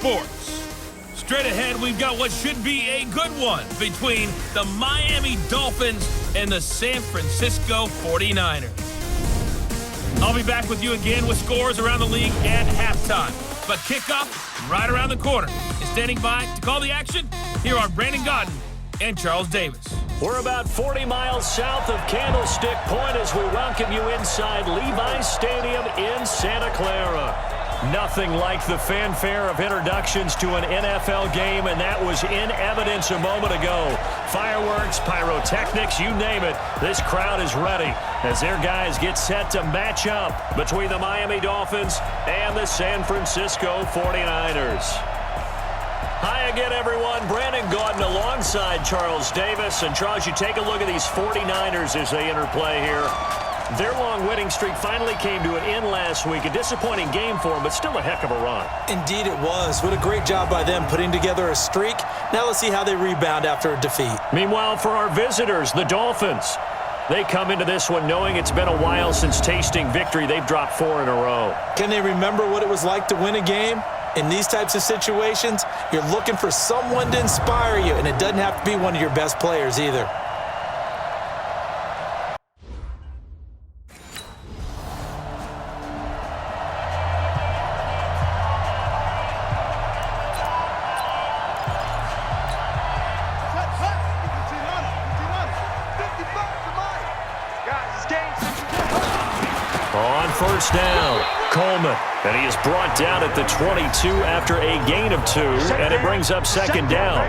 sports. Straight ahead, we've got what should be a good one between the Miami Dolphins and the San Francisco 49ers. I'll be back with you again with scores around the league at halftime. But kickoff right around the corner. And standing by to call the action, here are Brandon Godden and Charles Davis. We're about 40 miles south of Candlestick Point as we welcome you inside Levi's Stadium in Santa Clara. Nothing like the fanfare of introductions to an NFL game, and that was in evidence a moment ago. Fireworks, pyrotechnics, you name it. This crowd is ready as their guys get set to match up between the Miami Dolphins and the San Francisco 49ers. Hi again, everyone. Brandon Gaudin alongside Charles Davis. And, Charles, you take a look at these 49ers as they interplay here. Their long winning streak finally came to an end last week. A disappointing game for them, but still a heck of a run. Indeed it was. What a great job by them putting together a streak. Now let's see how they rebound after a defeat. Meanwhile, for our visitors, the Dolphins, they come into this one knowing it's been a while since tasting victory. They've dropped 4 in a row. Can they remember what it was like to win a game? In these types of situations, you're looking for someone to inspire you, and it doesn't have to be one of your best players either. On first down, Coleman, and he is brought down at the 22 after a gain of 2, and it brings up second down.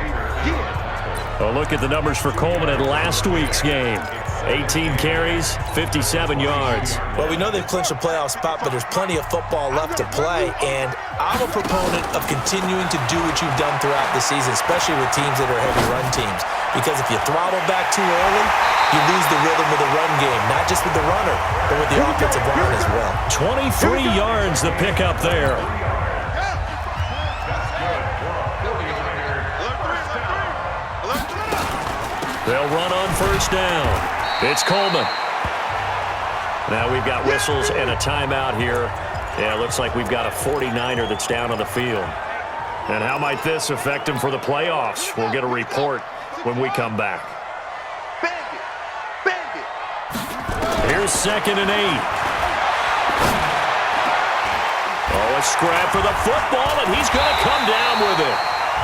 A look at the numbers for Coleman in last week's game. 18 carries, 57 yards. Well, we know they've clinched a playoff spot, but there's plenty of football left to play, and I'm a proponent of continuing to do what you've done throughout the season, especially with teams that are heavy run teams, because if you throttle back too early, you lose the rhythm of the run game, not just with the runner, but with the offensive line as well. 23 yards the pickup there. They'll run on first down. It's Coleman. Now we've got whistles and a timeout here. Yeah, it looks like we've got a 49er that's down on the field. And how might this affect him for the playoffs? We'll get a report when we come back. Here's 2nd and 8. Oh, a scrap for the football, and he's going to come down with it.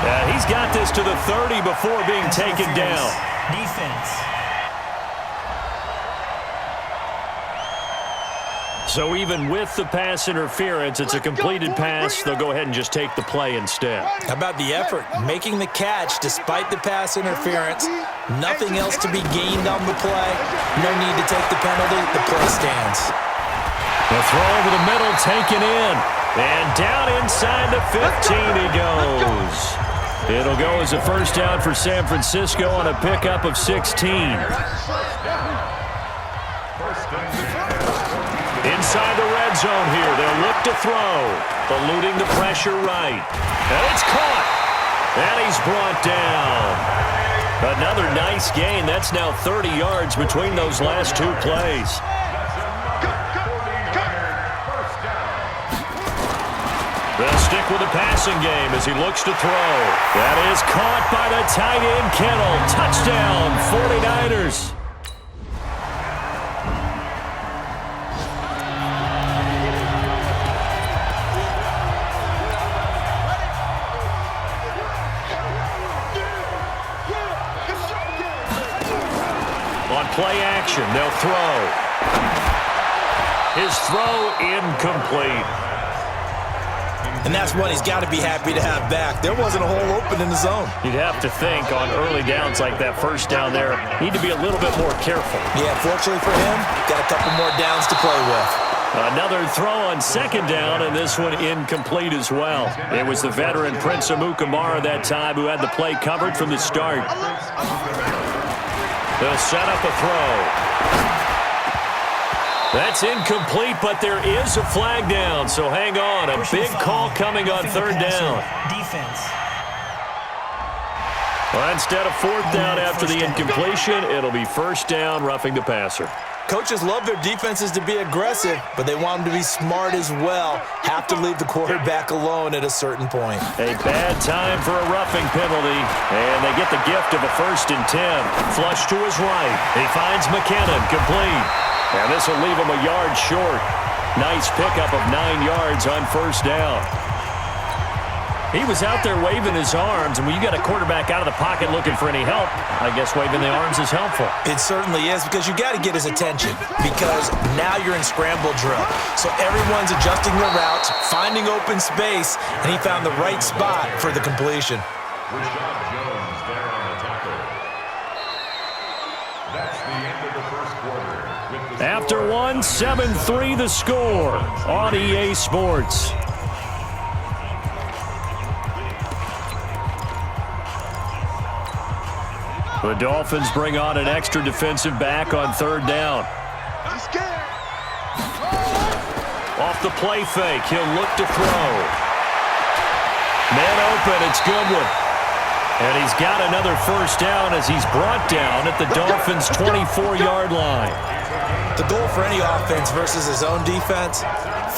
Yeah, he's got this to the 30 before being taken down. Defense. So even with the pass interference, it's a completed pass. They'll go ahead and just take the play instead. How about the effort? Making the catch despite the pass interference. Nothing else to be gained on the play. No need to take the penalty. The play stands. The throw over the middle, taken in. And down inside the 15 he goes. It'll go as a first down for San Francisco on a pickup of 16. Inside the red zone here, they'll look to throw. Eluding the pressure right. And it's caught. And he's brought down. Another nice gain. That's now 30 yards between those last 2 plays. They'll stick with the passing game as he looks to throw. That is caught by the tight end, Kittle. Touchdown, 49ers. On play action, they'll throw. His throw incomplete. And that's one he's got to be happy to have back. There wasn't a hole open in the zone. You'd have to think on early downs like that first down there, need to be a little bit more careful. Yeah, fortunately for him, got a couple more downs to play with. Another throw on second down, and this one incomplete as well. It was the veteran Prince Amukamara that time who had the play covered from the start. They'll set up a throw. That's incomplete, but there is a flag down, so hang on. A big call coming on third down. Defense. Well, instead of fourth down after the incompletion, it'll be first down, roughing the passer. Coaches love their defenses to be aggressive, but they want them to be smart as well. Have to leave the quarterback alone at a certain point. A bad time for a roughing penalty, and they get the gift of a 1st and 10. Flush to his right. He finds McKinnon, complete. And this will leave him a yard short. Nice pickup of 9 yards on 1st down. He was out there waving his arms, and when you got a quarterback out of the pocket looking for any help, I guess waving the arms is helpful. It certainly is, because you got to get his attention, because now you're in scramble drill. So everyone's adjusting their routes, finding open space, and he found the right spot for the completion. After one, 7-3 the score on EA Sports. The Dolphins bring on an extra defensive back on 3rd down. Off the play fake, he'll look to throw. Man open, it's Goodwin. And he's got another 1st down as he's brought down at the Dolphins' 24-yard line. The goal for any offense versus his own defense,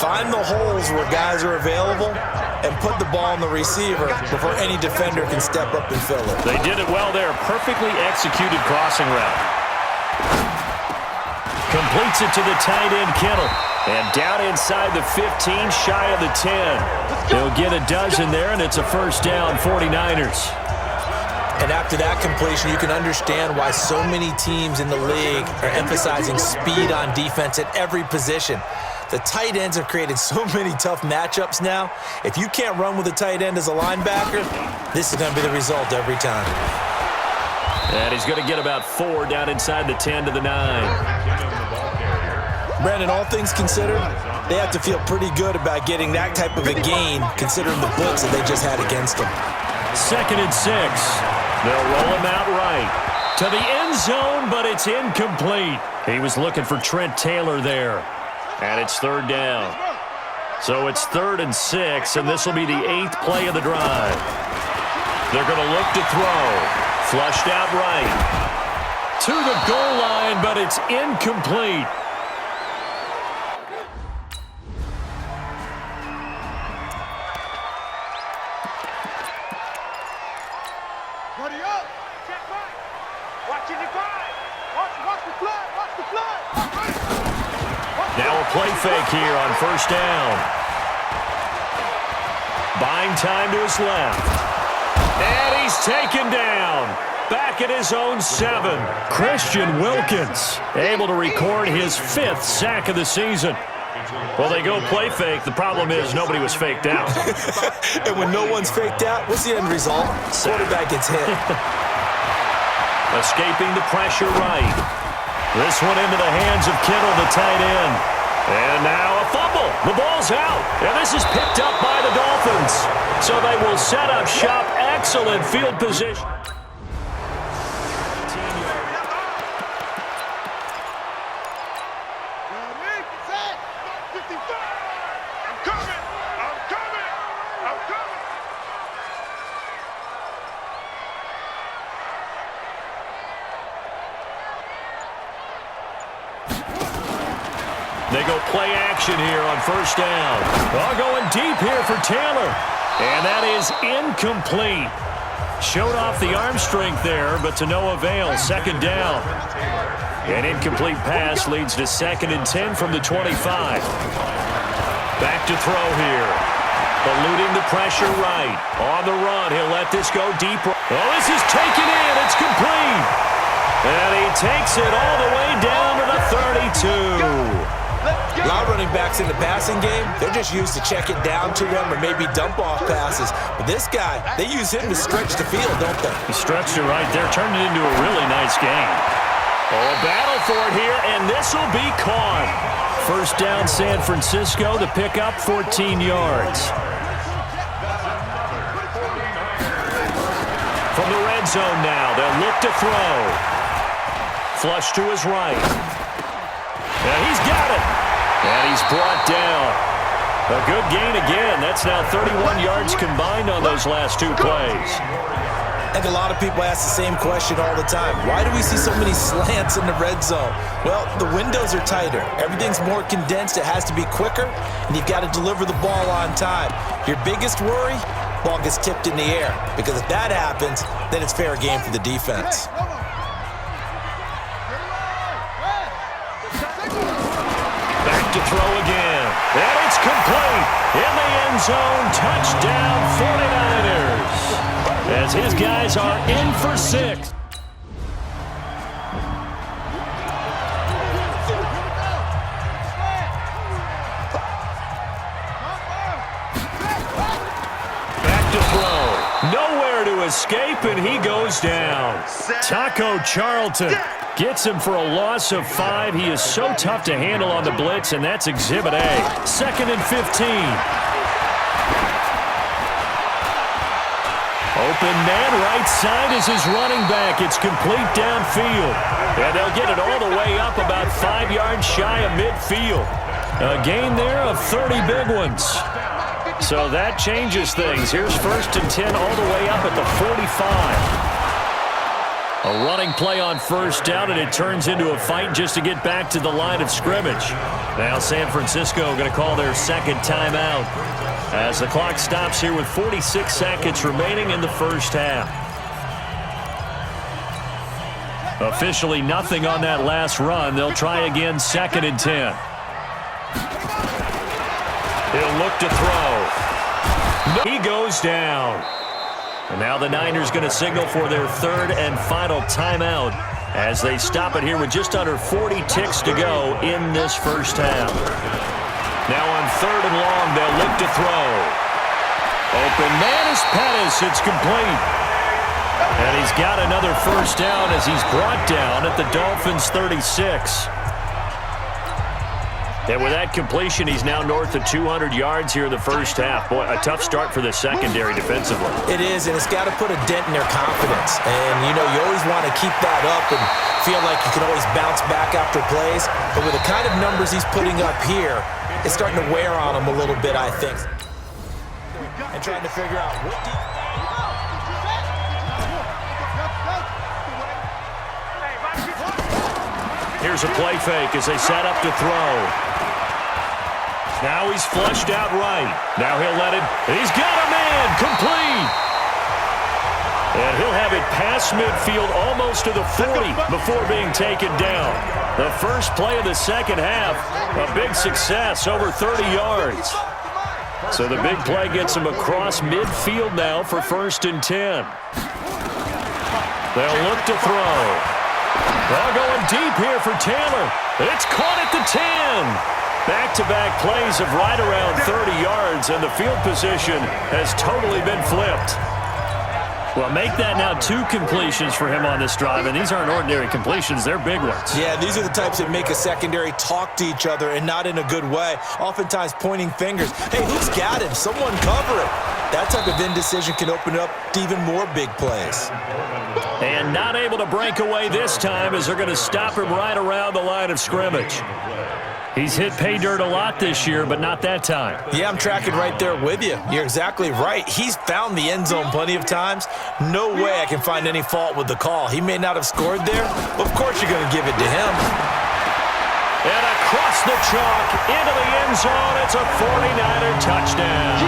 find the holes where guys are available and put the ball on the receiver before any defender can step up and fill it. They did it well there. Perfectly executed crossing route. Completes it to the tight end, Kittle. And down inside the 15, shy of the 10. They'll get a dozen there, and it's a 1st down, 49ers. And after that completion, you can understand why so many teams in the league are emphasizing speed on defense at every position. The tight ends have created so many tough matchups now. If you can't run with a tight end as a linebacker, this is going to be the result every time. And he's going to get about 4 down inside the 10 to the 9. Brandon, all things considered, they have to feel pretty good about getting that type of a gain, considering the blitz that they just had against them. 2nd and 6. They'll roll him out right to the end zone, but it's incomplete. He was looking for Trent Taylor there. And it's 3rd down. So it's 3rd and 6, and this will be the 8th play of the drive. They're going to look to throw. Flushed out right. To the goal line, but it's incomplete. Buddy up. Check right. Watching the drive. Watch the flood. Watch the flood. Now a play fake here on 1st down. Buying time to his left. And he's taken down. Back at his own 7. Christian Wilkins able to record his 5th sack of the season. Well, they go play fake. The problem is nobody was faked out. And when no one's faked out, what's the end result? Quarterback gets hit. Escaping the pressure right. This one into the hands of Kittle, the tight end. And now a fumble. The ball's out. And this is picked up by the Dolphins. So they will set up shop. Excellent field position. They go play action here on 1st down. Oh, going deep here for Taylor. And that is incomplete. Showed off the arm strength there, but to no avail. 2nd down. An incomplete pass leads to 2nd and 10 from the 25. Back to throw here. Eluding the pressure right. On the run, he'll let this go deep. Oh, this is taken in. It's complete. And he takes it all the way down to the 32. A lot of running backs in the passing game, they're just used to check it down to them or maybe dump off passes. But this guy, they use him to stretch the field, don't they? He stretched it right there, turned it into a really nice game. Oh, a battle for it here, and this will be caught. 1st down, San Francisco, the pickup, 14 yards. From the red zone now, they'll look to throw. Flush to his right. And he's got it. And he's brought down. A good gain again. That's now 31 yards combined on those last 2 plays. I think a lot of people ask the same question all the time. Why do we see so many slants in the red zone? Well, the windows are tighter. Everything's more condensed. It has to be quicker, and you've got to deliver the ball on time. Your biggest worry? Ball gets tipped in the air, because if that happens, then it's fair game for the defense. Back to throw again, and it's complete. In the end zone, touchdown 49ers. As his guys are in for 6. Nowhere to escape, and he goes down. Taco Charlton gets him for a loss of 5. He is so tough to handle on the blitz, and that's Exhibit A. 2nd and 15. Open man right side is his running back. It's complete downfield. And they'll get it all the way up about 5 yards shy of midfield. A gain there of 30 big ones. So that changes things. Here's 1st and 10 all the way up at the 45. A running play on 1st down, and it turns into a fight just to get back to the line of scrimmage. Now San Francisco going to call their 2nd timeout as the clock stops here with 46 seconds remaining in the 1st half. Officially nothing on that last run. They'll try again 2nd and 10. He'll look to throw. He goes down. And now the Niners going to signal for their 3rd and final timeout as they stop it here with just under 40 ticks to go in this 1st half. Now on 3rd and long, they'll look to throw. Open man is Pettis. It's complete. And he's got another 1st down as he's brought down at the Dolphins' 36. And with that completion, he's now north of 200 yards here in the 1st half. Boy, a tough start for the secondary defensively. It is, and it's got to put a dent in their confidence. And, you know, you always want to keep that up and feel like you can always bounce back after plays. But with the kind of numbers he's putting up here, it's starting to wear on him a little bit, I think. And trying to figure out what Here's a play fake as they set up to throw. Now he's flushed out right. Now he'll let it. He's got a man. Complete. And he'll have it past midfield almost to the 40 before being taken down. The first play of the 2nd half, a big success, over 30 yards. So the big play gets him across midfield now for 1st and 10. They'll look to throw. Well, going deep here for Taylor. It's caught at the 10. Back-to-back plays of right around 30 yards, and the field position has totally been flipped. Well, make that now 2 completions for him on this drive, and these aren't ordinary completions. They're big ones. Yeah, these are the types that make a secondary talk to each other, and not in a good way. Oftentimes pointing fingers. Hey, who's got him? Someone cover it. That type of indecision can open up to even more big plays. And not able to break away this time as they're going to stop him right around the line of scrimmage. He's hit pay dirt a lot this year, but not that time. Yeah, I'm tracking right there with you. You're exactly right. He's found the end zone plenty of times. No way I can find any fault with the call. He may not have scored there, but of course you're going to give it to him. And across the chalk, into the end zone, it's a 49er touchdown.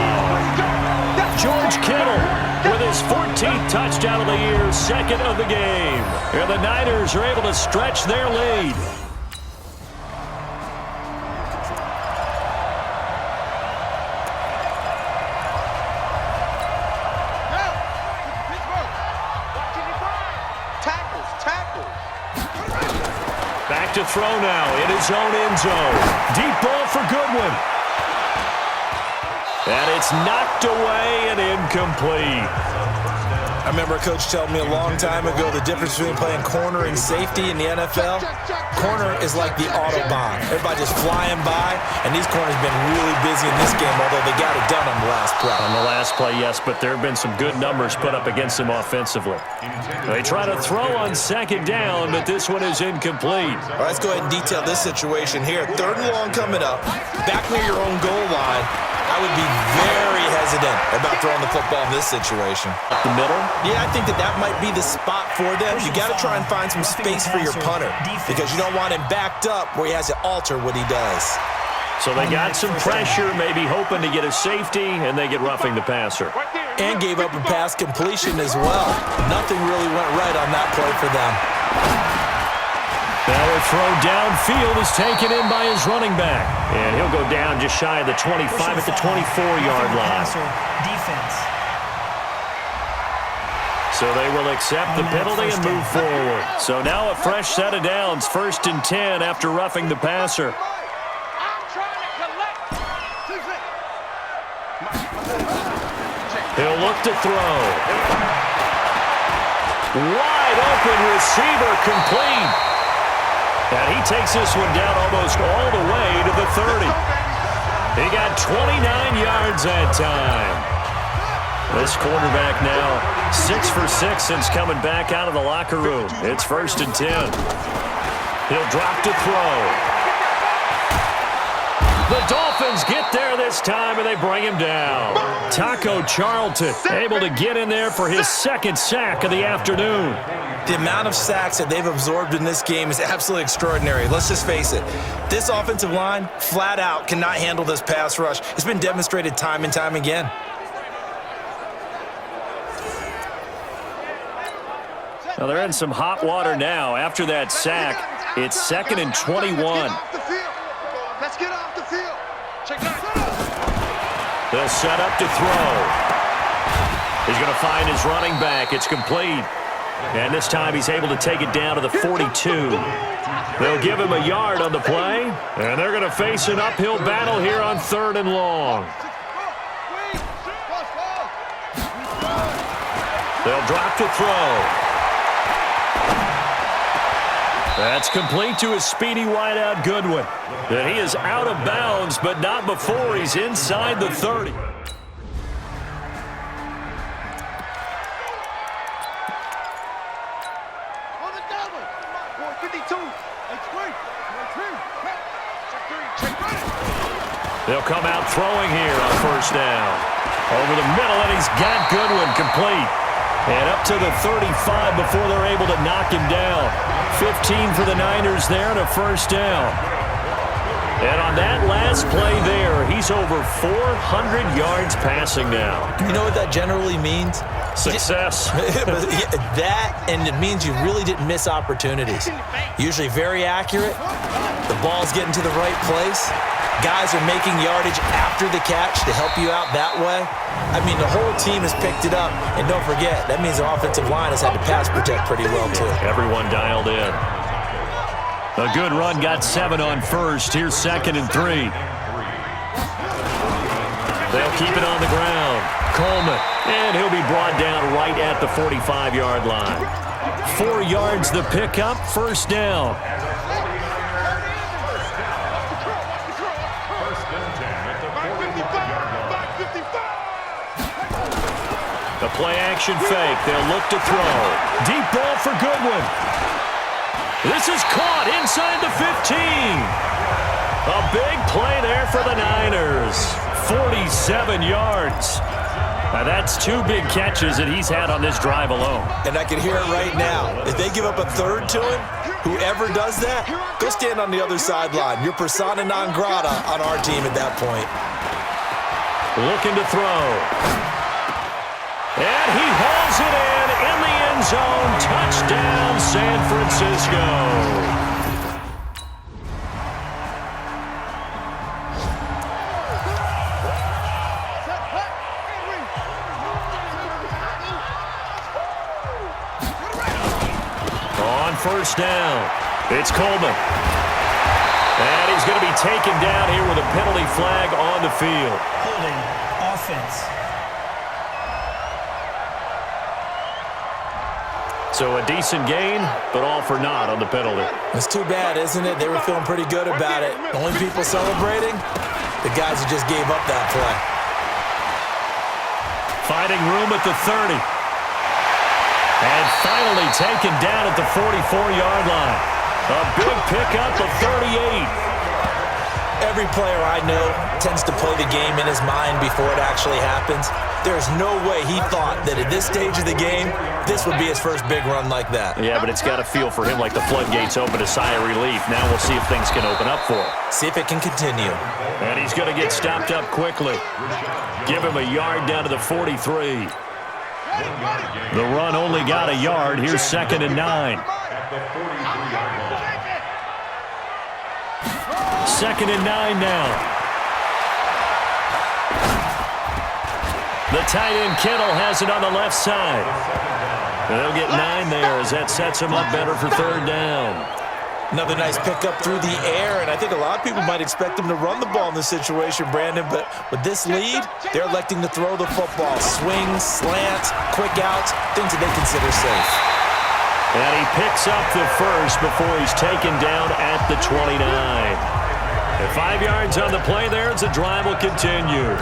George Kittle with his 14th touchdown of the year, 2nd of the game. And the Niners are able to stretch their lead. Back to throw now in his own end zone. Deep ball for Goodwin. And it's knocked away and incomplete. I remember a coach telling me a long time ago the difference between playing corner and safety in the NFL. Corner is like the Autobahn. Everybody just flying by, and these corners have been really busy in this game, although they got it done on the last play. On the last play, yes, but there have been some good numbers put up against them offensively. They try to throw on 2nd down, but this one is incomplete. All right, let's go ahead and detail this situation here. 3rd and long coming up, back near your own goal line. I would be very hesitant about throwing the football in this situation. Up the middle? Yeah, I think that might be the spot for them. You got to try and find some space for your punter because you don't want him backed up where he has to alter what he does. So they got some pressure, maybe hoping to get a safety, and they get roughing the passer. And gave up a pass completion as well. Nothing really went right on that play for them. Now a throw downfield is taken in by his running back. And he'll go down just shy of the 25 at the 24-yard line. Defense. So they will accept the penalty and move forward. So now a fresh set of downs, 1st and 10 after roughing the passer. He'll look to throw. Wide open receiver complete. And he takes this one down almost all the way to the 30. He got 29 yards that time. This quarterback now 6 for 6 since coming back out of the locker room. It's 1st and 10. He'll drop to throw. The Dolphins get there this time, and they bring him down. Taco Charlton able to get in there for his 2nd sack of the afternoon. The amount of sacks that they've absorbed in this game is absolutely extraordinary. Let's just face it. This offensive line, flat out, cannot handle this pass rush. It's been demonstrated time and time again. Well, they're in some hot water now. After that sack, it's 2nd and 21. Let's get off the field. Check that. They'll set up to throw. He's going to find his running back. It's complete. And this time he's able to take it down to the 42. They'll give him a yard on the play. And they're going to face an uphill battle here on 3rd and long. They'll drop to throw. That's complete to his speedy wideout Goodwin. And he is out of bounds, but not before he's inside the 30. They'll come out throwing here on 1st down. Over the middle, and he's got Goodwin complete. And up to the 35 before they're able to knock him down. 15 for the Niners there and a 1st down. And on that last play there, he's over 400 yards passing now. You know what that generally means? Success. That, and it means you really didn't miss opportunities. Usually very accurate. The ball's getting to the right place. Guys are making yardage after the catch to help you out that way. I mean, the whole team has picked it up. And don't forget, that means the offensive line has had to pass protect pretty well, too. Everyone dialed in. A good run got 7 on 1st. Here's 2nd and 3. They'll keep it on the ground. Coleman. And he'll be brought down right at the 45-yard line. 4 yards the pickup, 1st down. The play-action fake. They'll look to throw. Deep ball for Goodwin. This is caught inside the 15. A big play there for the Niners. 47 yards. Now that's 2 big catches that he's had on this drive alone. And I can hear it right now. If they give up a 3rd to him, whoever does that, go stand on the other sideline. You're persona non grata on our team at that point. Looking to throw. And he hauls it in the end zone. Touchdown, San Francisco. On 1st down, it's Coleman. And he's going to be taken down here with a penalty flag on the field. Holding offense. So a decent gain, but all for naught on the penalty. It's too bad, isn't it? They were feeling pretty good about it. The only people celebrating, the guys who just gave up that play. Finding room at the 30. And finally taken down at the 44-yard line. A big pickup of 38. Every player I know tends to play the game in his mind before it actually happens. There's no way he thought that at this stage of the game, this would be his first big run like that. Yeah, but it's got to feel for him like the floodgates open, a sigh of relief. Now we'll see if things can open up for him. See if it can continue. And he's going to get stopped up quickly. Give him a yard down to the 43. The run only got a yard. Here's 2nd and 9. 2nd and 9 now. The tight end, Kittle, has it on the left side. They'll get 9 there as that sets him up better for 3rd down. Another nice pickup through the air, and I think a lot of people might expect him to run the ball in this situation, Brandon, but with this lead, they're electing to throw the football. Swings, slants, quick outs, things that they consider safe. And he picks up the first before he's taken down at the 29. And 5 yards on the play there as the drive will continue.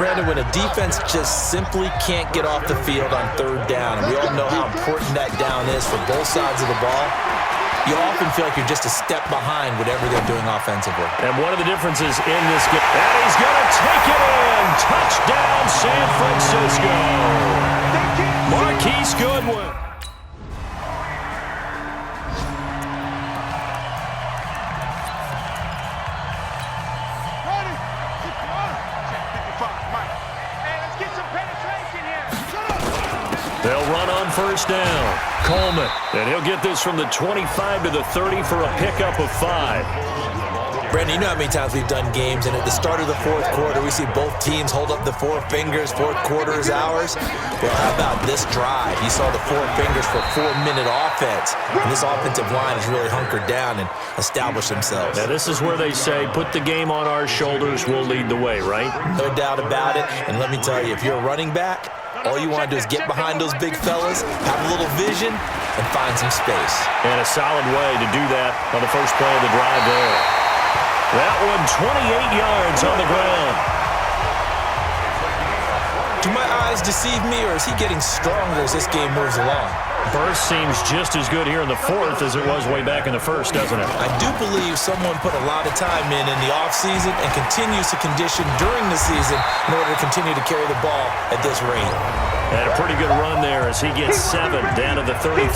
Brandon, when a defense just simply can't get off the field on 3rd down, and we all know how important that down is for both sides of the ball, you often feel like you're just a step behind whatever they're doing offensively. And one of the differences in this game, and he's going to take it in. Touchdown, San Francisco. Marquise Goodwin. They'll run on 1st down. Coleman. And he'll get this from the 25 to the 30 for a pickup of 5. Brandon, you know how many times we've done games, and at the start of the 4th quarter, we see both teams hold up the 4 fingers, 4th quarter is ours. Well, how about this drive? You saw the 4 fingers for 4-minute offense. And this offensive line has really hunkered down and established themselves. Now, this is where they say, put the game on our shoulders, we'll lead the way, right? No doubt about it. And let me tell you, if you're a running back, all you want to do is get behind those big fellas, have a little vision, and find some space. And a solid way to do that on the first play of the drive there. That one 28 yards on the ground. Do my eyes deceive me, or is he getting stronger as this game moves along? Burst seems just as good here in the 4th as it was way back in the 1st, doesn't it? I do believe someone put a lot of time in the offseason and continues to condition during the season in order to continue to carry the ball at this rate. And a pretty good run there as he gets 7 down to the 33.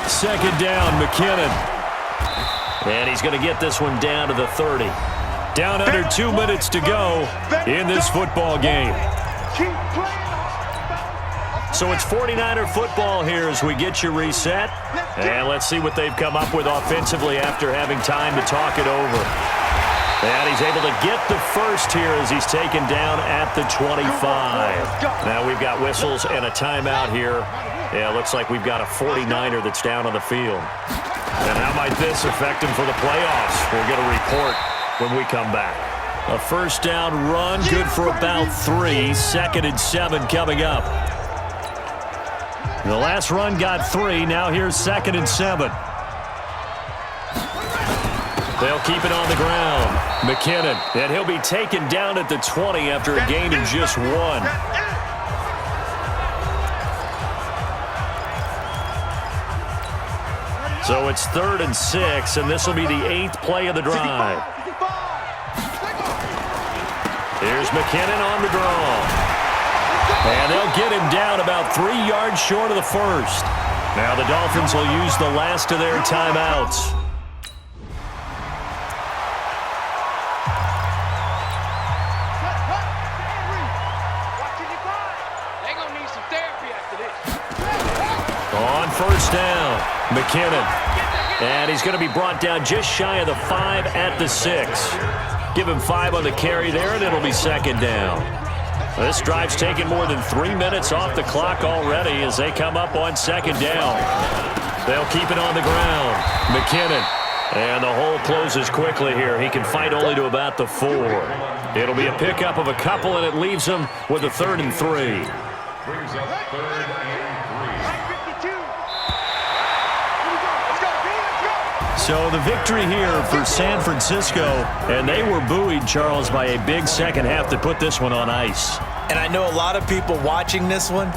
Second down, McKinnon. And he's going to get this one down to the 30. Down under 2 minutes to go in this football game. So it's 49er football here as we get you reset. And let's see what they've come up with offensively after having time to talk it over. And he's able to get the first here as he's taken down at the 25. Now we've got whistles and a timeout here. Yeah, it looks like we've got a 49er that's down on the field. And how might this affect him for the playoffs? We'll get a report when we come back. A 1st down run, good for about 3. 2nd and 7 coming up. The last run got 3. Now here's 2nd and 7. They'll keep it on the ground. McKinnon, and he'll be taken down at the 20 after a gain of just 1. So it's 3rd and 6, and this will be the 8th play of the drive. Here's McKinnon on the draw. And they'll get him down about 3 yards short of the 1st. Now the Dolphins will use the last of their timeouts. On 1st down, McKinnon. And he's going to be brought down just shy of the 5 at the 6. Give him 5 on the carry there, and it'll be 2nd down. This drive's taken more than 3 minutes off the clock already as they come up on 2nd down. They'll keep it on the ground. McKinnon. And the hole closes quickly here. He can fight only to about the 4. It'll be a pickup of a couple, and it leaves him with a 3rd and 3. Brings up 3rd and 3. So the victory here for San Francisco, and they were buoyed, Charles, by a big second half that put this one on ice. And I know a lot of people watching this one,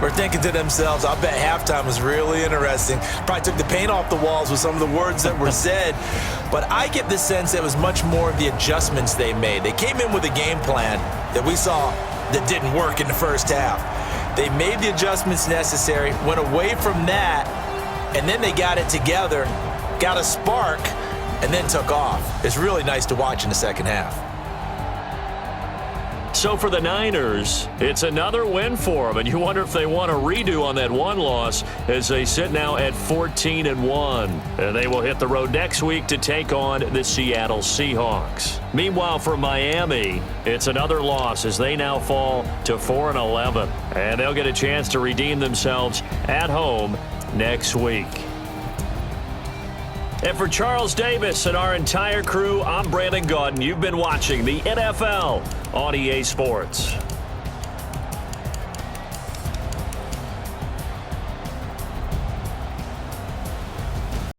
were thinking to themselves, I bet halftime was really interesting. Probably took the paint off the walls with some of the words that were said. But I get the sense it was much more of the adjustments they made. They came in with a game plan that we saw that didn't work in the first half. They made the adjustments necessary, went away from that, and then they got it together, got a spark, and then took off. It's really nice to watch in the second half. So for the Niners, it's another win for them, and you wonder if they want a redo on that one loss as they sit now at 14-1. And they will hit the road next week to take on the Seattle Seahawks. Meanwhile, for Miami, it's another loss as they now fall to 4-11, and they'll get a chance to redeem themselves at home next week. And for Charles Davis and our entire crew, I'm Brandon Gaudin. You've been watching the NFL on EA Sports.